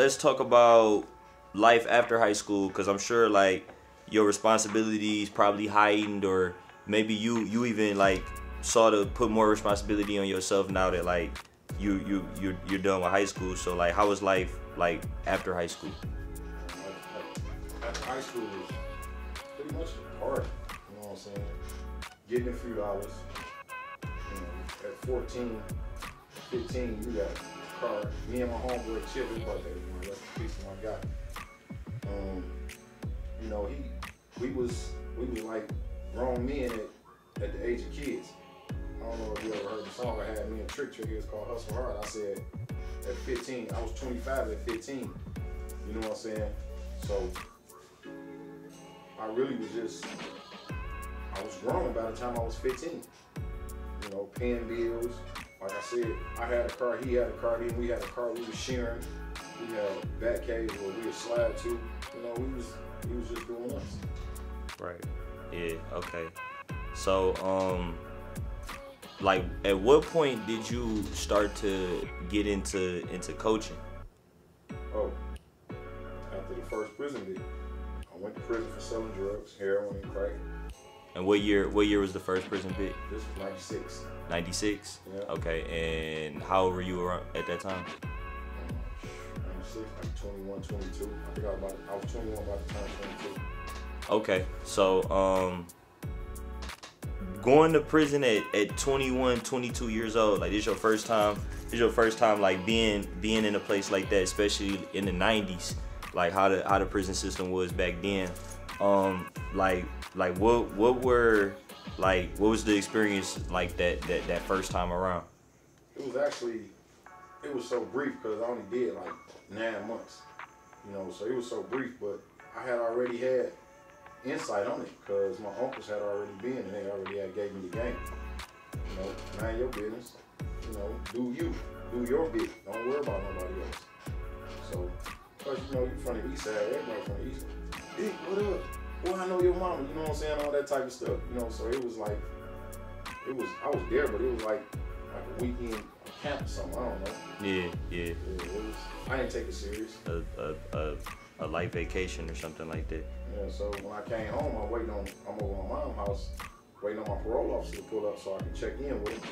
let's talk about life after high school, because I'm sure like your responsibilities probably heightened, or maybe you even like saw to put more responsibility on yourself now that like you're done with high school. So like, how was life like after high school? After high school was pretty much hard. You know what I'm saying? Getting a few dollars. You know, at 14, 15, you got a car. Me and my homeboy Chip, his birthday, you know, that's the piece of my guy. You know, we was like grown men at the age of kids. I don't know if you ever heard the song I had, me and Trick here, it's called Hustle Hard. I said at 15, I was 25 at 15. You know what I'm saying? So I really was I was grown by the time I was 15. You know, paying bills. Like I said, I had a car, he had a car, then we had a car we was sharing. We had back caves where we would slide to. You know, we was just doing us. Right. Yeah, okay. So, like, at what point did you start to get into coaching? Oh, after the first prison bid. I went to prison for selling drugs, heroin and crack. And what year was the first prison bid? This was 96. 96? Yeah. Okay, and how old were you around at that time? 96, like 21, 22. I think I was 21 by the time 22. Okay, so going to prison at 21, 22 years old, like this your first time like being in a place like that, especially in the 90s, like how the prison system was back then. Like what was the experience like that first time around? It was so brief because I only did like 9 months, you know, so it was so brief, but I had already had insight on it because my uncles had already been and they already had gave me the game. You know, mind your business, you know, do your bit, don't worry about nobody else. So, because you know, you from the east side, everybody from the east. Hey, what up? Well, I know your mama, you know what I'm saying, all that type of stuff, you know, so it was like, I was there, but it was like a weekend camp or something, I don't know. Yeah. I didn't take it serious. A light vacation or something like that. Yeah, so when I came home, I'm over at my mom's house, waiting on my parole officer to pull up so I could check in with him.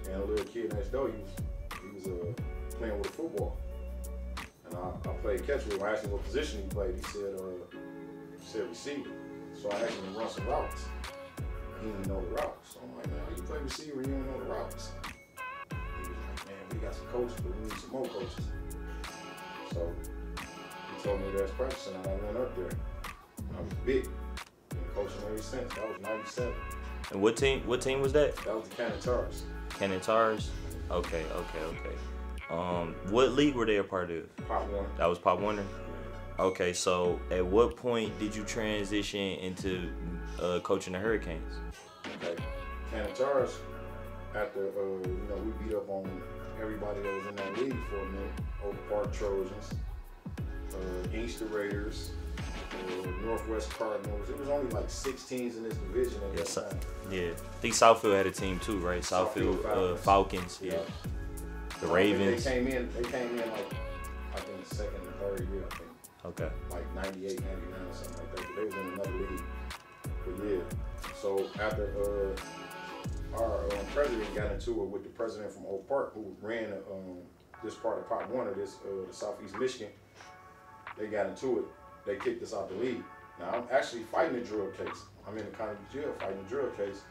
And a little kid next door, he was playing with football. And I played catch with him. I asked him what position he played. He said receiver. So I asked him to run some routes. He didn't know the routes. So I'm like, man, how you play receiver and you don't know the routes? He was like, man, we got some coaches, but we need some more coaches. So he told me there's practicing, and I went up there. I was big. Been coaching ever since. That was 97. And what team was that? That was the Cannon Tars. Cannon Tars? Okay. What league were they a part of? Pop Warner. That was Pop Warner? Okay, so at what point did you transition into coaching the Hurricanes? Okay, Cannon Tars, after you know, we beat up on everybody that was in that league for a minute. Oak Park Trojans, Inkster Raiders, Northwest Cardinals. It was only like 6 teams in this division at that time. Yeah, I think Southfield had a team too, right? Southfield Falcons. Yeah. The Ravens. They came in like I think the second and third year, I think. Okay. Like 98, 99 or something like that. But they was in another league. But yeah. So after our president got into it with the president from Oak Park, who ran this part of Pop Warner, the Southeast Michigan, they got into it. They kicked us out the league. Now I'm actually fighting a drug case. I'm in the county jail fighting a drug case.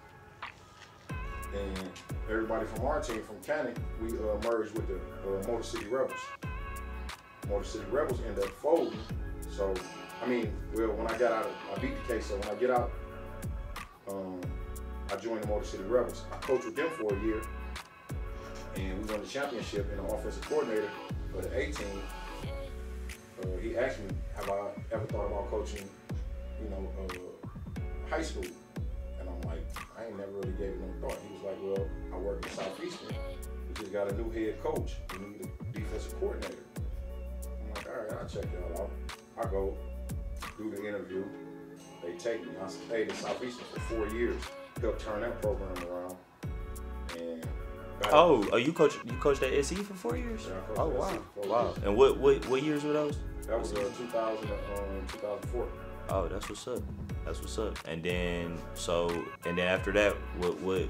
And everybody from our team, from Cannon, we merged with the Motor City Rebels. Motor City Rebels ended up folding. So, I mean, well, when I got out, I beat the case. So when I get out, I joined the Motor City Rebels. I coached with them for a year, and we won the championship. And the offensive coordinator for the A team, he asked me, have I ever thought about coaching, you know, high school? And I'm like, I ain't never really gave it no thought. He was like, well, I work in Southeastern. We just got a new head coach. We need a defensive coordinator. I'm like, all right, I'll check y'all out. I go do the interview. They take me. I stayed in Southeastern for 4 years. Helped turn that program around. And Oh, you coached at SE for 4 years? Yeah, I Oh, coached at wow. SE for 4 Wow. years. And what years were those? That was 2004. Oh, that's what's up. That's what's up. And then after that, what?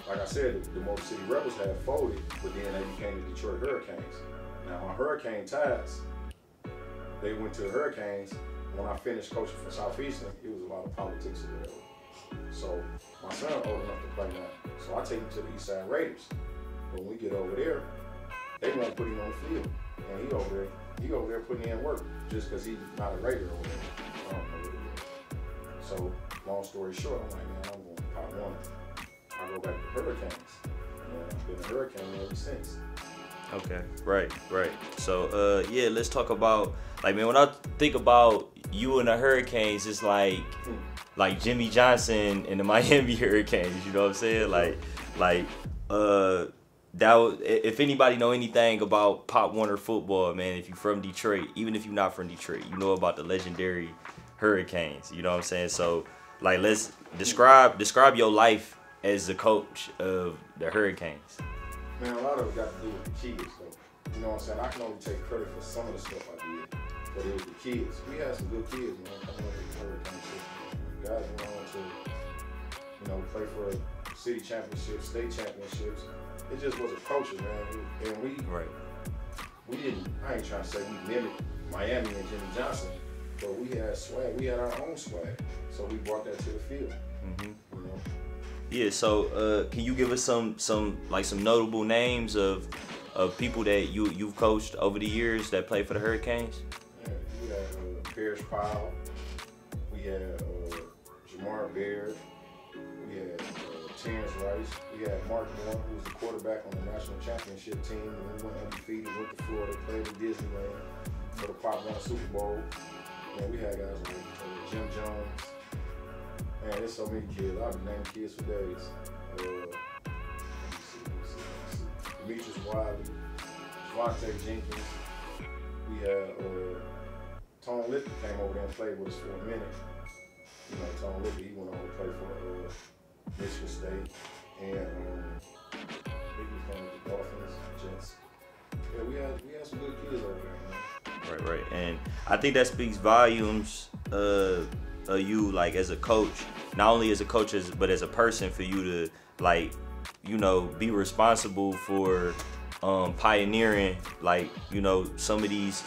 Like I said, the Motor City Rebels had folded, but then they became the Detroit Hurricanes. Now my Hurricane ties, they went to the Hurricanes. When I finished coaching for Southeastern, it was a lot of politics in there. So my son old enough to play now, so I take him to the Eastside Raiders. When we get over there, they won't put him on the field, and he over there putting in work just because he's not a Raider or whatever. I don't know what it is. So long story short, I'm like, man, I'm going to Pop One. I go back to Hurricanes, and I've been a Hurricane ever since. Okay, right. So, yeah, let's talk about, like, man, when I think about you and the Hurricanes, it's like Jimmy Johnson and the Miami Hurricanes, you know what I'm saying? That was, if anybody know anything about Pop Warner football, man, if you're from Detroit, even if you're not from Detroit, you know about the legendary Hurricanes, you know what I'm saying? So, like, let's describe your life as the coach of the Hurricanes. Man, a lot of it got to do with the kids, though. You know what I'm saying? I can only take credit for some of the stuff I did, but it was the kids. We had some good kids, man, coming up with the Hurricane system. Guys went on to, play for city championships, state championships. It just was a culture, man. And we didn't, I ain't trying to say we mimicked Miami and Jimmy Johnson, but we had swag. We had our own swag. So we brought that to the field, you know? Yeah, so can you give us some notable names of people that you've coached over the years that played for the Hurricanes? Yeah, we had Parrish Powell, we had Jamar Baird, we had Terrence Rice, we had Mark Moore, who was the quarterback on the national championship team, and we went undefeated, went to Florida, played in Disneyland for the Pop One Super Bowl. And we had guys like Jim Jones. Man, there's so many kids. I've been naming kids for days. Let me see. Demetrius Wiley, Javante Jenkins. We had Tone Lippy came over there and played with us for a minute. You know, Tone Lippy, he went on to play for Michigan State. And I think he was playing with the Dolphins, Jets. Yeah, we had some good kids over there, man. Right. And I think that speaks volumes you, like, as a coach, not only as a coach but as a person, for you to, like, be responsible for pioneering, like, some of these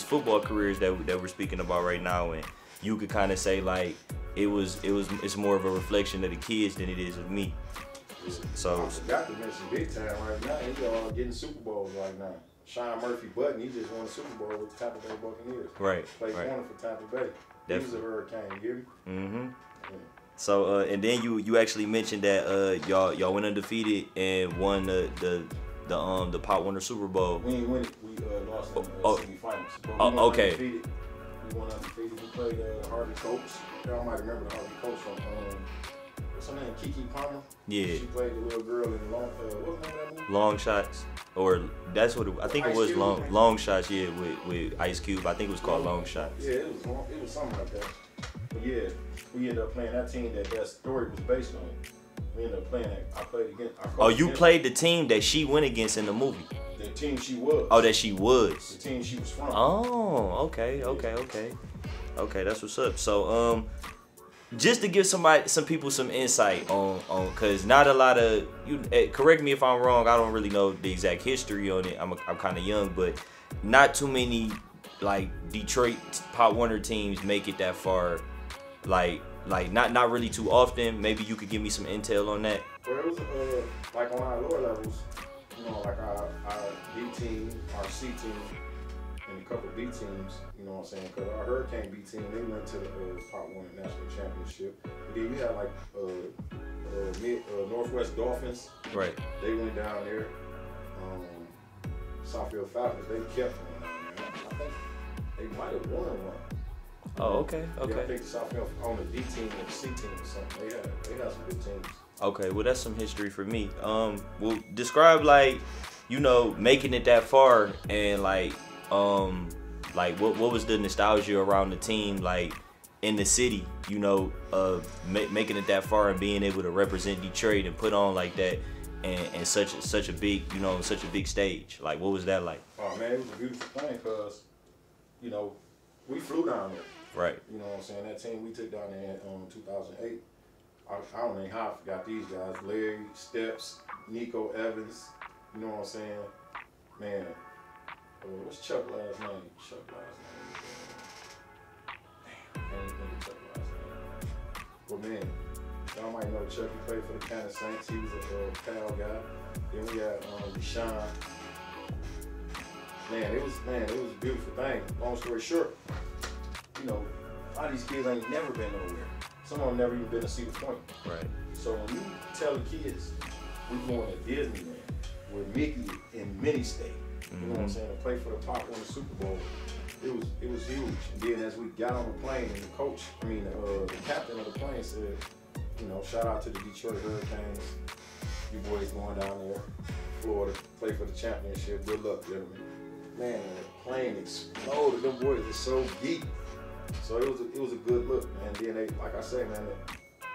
football careers that we're speaking about right now. And you could kind of say, like, it's more of a reflection of the kids than it is of me. Yeah. So I forgot to mention big time right now. He's getting Super Bowls right now. Sean Murphy Button, he just won a Super Bowl with the Tampa Bay Buccaneers. Right. Played corner for Tampa Bay. He was a Hurricane, you hear me? Mm-hmm. Yeah. So and then you actually mentioned that y'all went undefeated and won the Pop Warner Super Bowl. We ain't win it. We lost in the semifinals. Oh, okay. Undefeated. We won undefeated. We played Harvey Coates. Y'all might remember the Harvey Coates from what's her name? Kiki Palmer. Yeah. She played the little girl in Long. What's the name of that movie? Long Shots, or that's what I think it was. Long Shots. Yeah, with Ice Cube. I think it was called Long Shots. Yeah, it was something like that. But yeah, we ended up playing that team that story was based on. We ended up playing that. I played against. Oh, you played the team that she went against in the movie. The team she was. Oh, that she was. The team she was from. Oh, okay. Okay, that's what's up. So, just to give some people some insight on, cause not a lot of you. Correct me if I'm wrong. I don't really know the exact history on it. I'm kind of young, but not too many like Detroit Pop Warner teams make it that far. Like not really too often. Maybe you could give me some intel on that. Well, it was like on our lower levels, like our B team, our C team, and a couple B teams. You know what I'm saying? Because our Hurricane B team, they went to the Pop Warner National Championship. And then we had like Northwest Dolphins. Right. They went down there. Southfield Falcons, they kept going down there. I think they might have won one. Oh, okay. Yeah, I think Southfield on the D team or the C team or something. They had some good teams. Okay, well that's some history for me. Well, describe like, making it that far and like what was the nostalgia around the team like in the city, making it that far and being able to represent Detroit and put on like that and such a big, you know, such a big stage? Like, what was that like? Oh man, it was a beautiful thing because, you know, we flew down there. Right. You know what I'm saying? That team we took down there in 2008. I don't know how I forgot these guys. Larry, Steps, Nico Evans. You know what I'm saying? Man, what's Chuck last name? Damn, I can't even think of Chuck last name. But man, y'all might know Chuck. He played for the Kansas Saints. He was a Cal guy. Then we had Deshaun. Man, it was a beautiful thing. Long story short, you know, a lot of these kids ain't never been nowhere. Some of them never even been to Cedar Point. Right. So when you tell the kids we going to Disneyland with Mickey and Minnie stay, you know what I'm saying, to play for the Pop on the Super Bowl, it was huge. And then as we got on the plane, and the captain of the plane said, you know, shout out to the Detroit Hurricanes. You boys going down there, Florida, play for the championship. Good luck, gentlemen. Man, the plane exploded. Them boys are so geek. So it was a good look, man. Then they, like I say, man,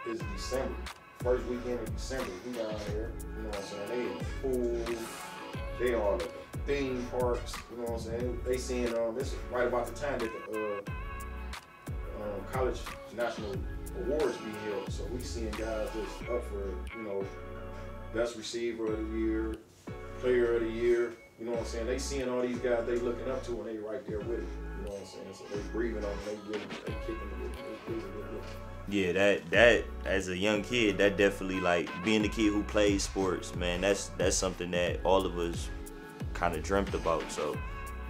it's December. First weekend of December, we down there, you know what I'm saying? They in the pool, they all at the theme parks, you know what I'm saying? They seeing this is right about the time that the college national awards be held. So we seeing guys just up for, you know, best receiver of the year, player of the year. You know what I'm saying? They seeing all these guys they looking up to and they right there with it. You know what I'm saying? So they breathing on them, they kicking it. Yeah, that as a young kid, that definitely, like, being the kid who plays sports, man, that's something that all of us kind of dreamt about. So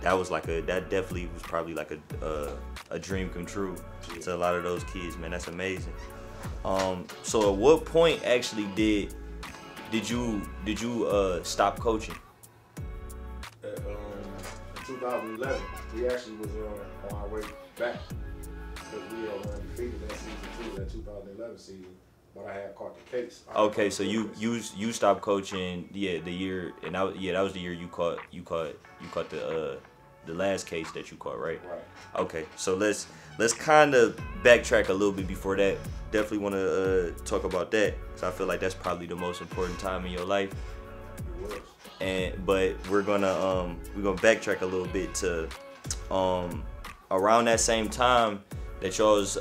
that definitely was probably like a dream come true to a lot of those kids, man. That's amazing. So at what point actually did you stop coaching? In 2011, we actually was on our way back because we had undefeated that season too, that 2011 season. But I had caught the case. Okay, so you stopped coaching, the year, and that was the year you caught the last case that you caught, right? Right. Okay, so let's kind of backtrack a little bit before that. Definitely want to talk about that because I feel like that's probably the most important time in your life. It was. But we're gonna backtrack a little bit to around that same time that y'all was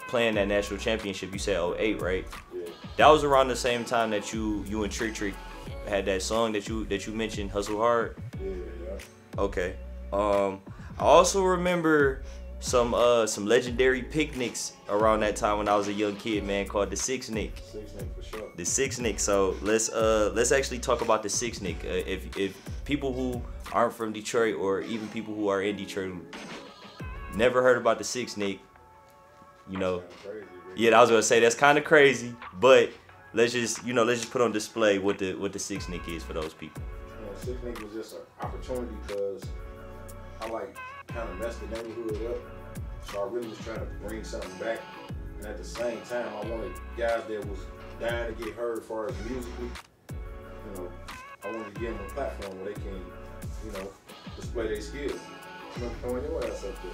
playing that national championship. You said 2008, right? Yeah. That was around the same time that you and Trick had that song that you mentioned, Hustle Hard. Yeah. Okay. I also remember some legendary picnics around that time when I was a young kid, man, called the Six Nick. Six Nick for sure. The Six Nick. So let's actually talk about the Six Nick. If people who aren't from Detroit or even people who are in Detroit who never heard about the Six Nick, you know, Crazy, yeah, I was gonna say that's kind of crazy, but let's just put on display what the Six Nick is for those people. Six Nick was just an opportunity because I kind of messed the neighborhood up, so I really was trying to bring something back, and at the same time I wanted guys that was dying to get heard as far as musically. You know, I wanted to give them a platform where they can, you know, display their skills. You know, throwing your ass up there.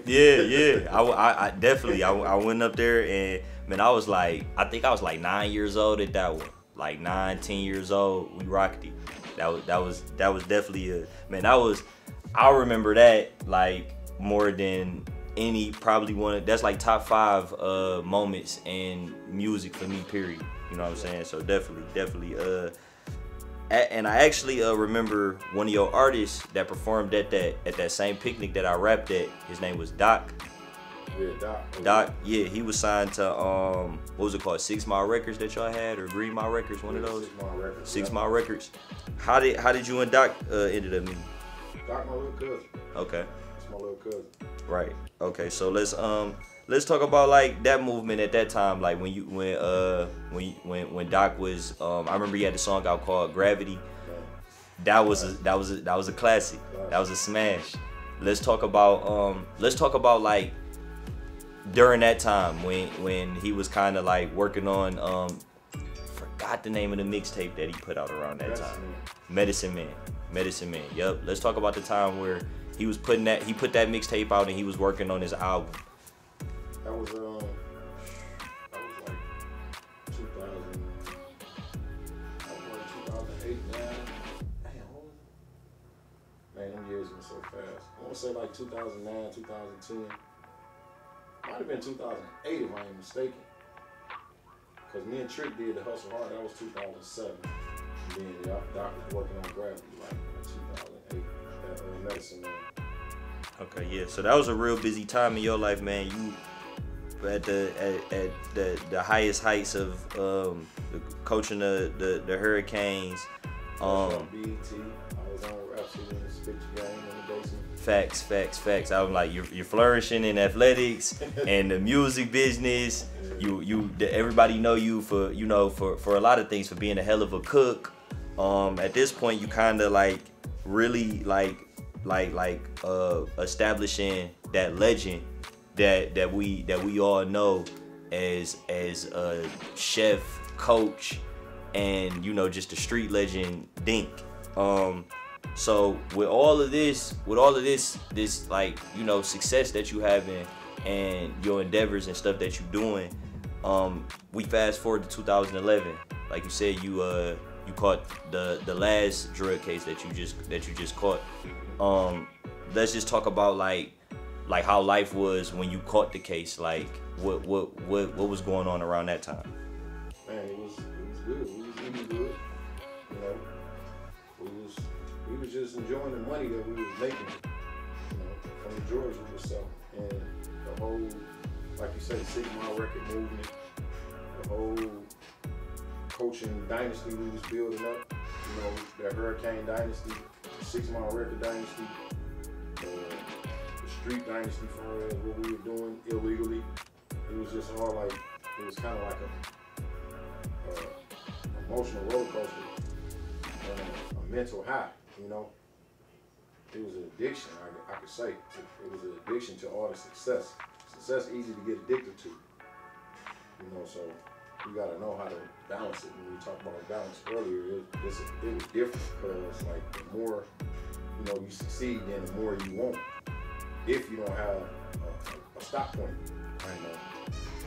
Yeah. I definitely I went up there and man, I think I was like 9 years old at that one. Like 9, 10 years old, we rocked it. That was definitely I remember that like more than any, probably that's like top 5 moments in music for me, period. You know what I'm saying? So definitely and I actually remember one of your artists that performed at that same picnic that I rapped at. His name was Doc. Yeah, Doc. Doc, yeah, he was signed to what was it called, 6 Mile Records that y'all had, or Green Mile Records, one of those. 6 Mile Records. 6 Mile Records. How did you and Doc ended up meeting? Doc, my little cousin. Okay. It's my little cousin. Right. Okay. So let's talk about like that movement at that time, like when Doc was I remember he had a song out called Gravity. That was a classic. That was a smash. Let's talk about like during that time when he was kind of like working on forgot the name of the mixtape that he put out around that time. Medicine Man. Yep. Let's talk about the time where he was put that mixtape out and he was working on his album. That was like 2000. I 8, 9. Damn, what was it? Man, them years went so fast. I want to say like 2009, 2010. Might have been 2008 if I ain't mistaken. Because me and Trick did the Hustle Hard. That was 2007. And then Doc was working on Gravity like in 2008 at Medicine Man. Okay, yeah. So that was a real busy time in your life, man. You at the highest heights of coaching the Hurricanes. BET. I was on Rhapsody in the Spitch game in the basement. Facts. I'm like you're flourishing in athletics and the music business. Everybody know you for for a lot of things, for being a hell of a cook. At this point, you kind of like really establishing that legend that we all know as a chef, coach, and just a street legend, Dink. So with all of this like success that you having and your endeavors and stuff that you're doing, we fast forward to 2011. Like you said, you caught the last drug case that you just caught. Let's just talk about like how life was when you caught the case. Like what was going on around that time? Man, it was good. We was eating good. We was just enjoying the money that we was making. From the drugs we was selling, and the whole, like you said, 6 Mile Record movement, the whole coaching dynasty we was building up. That Hurricane dynasty, the 6 Mile Record dynasty, the street dynasty for what we were doing illegally. It was just all like, it was kind of like a emotional roller coaster, a mental high. It was an addiction. I could say it was an addiction to all the success. Success easy to get addicted to. So you gotta know how to balance it. When we talked about balance earlier, it was different because like the more you succeed, then the more you want. If you don't have a stop point,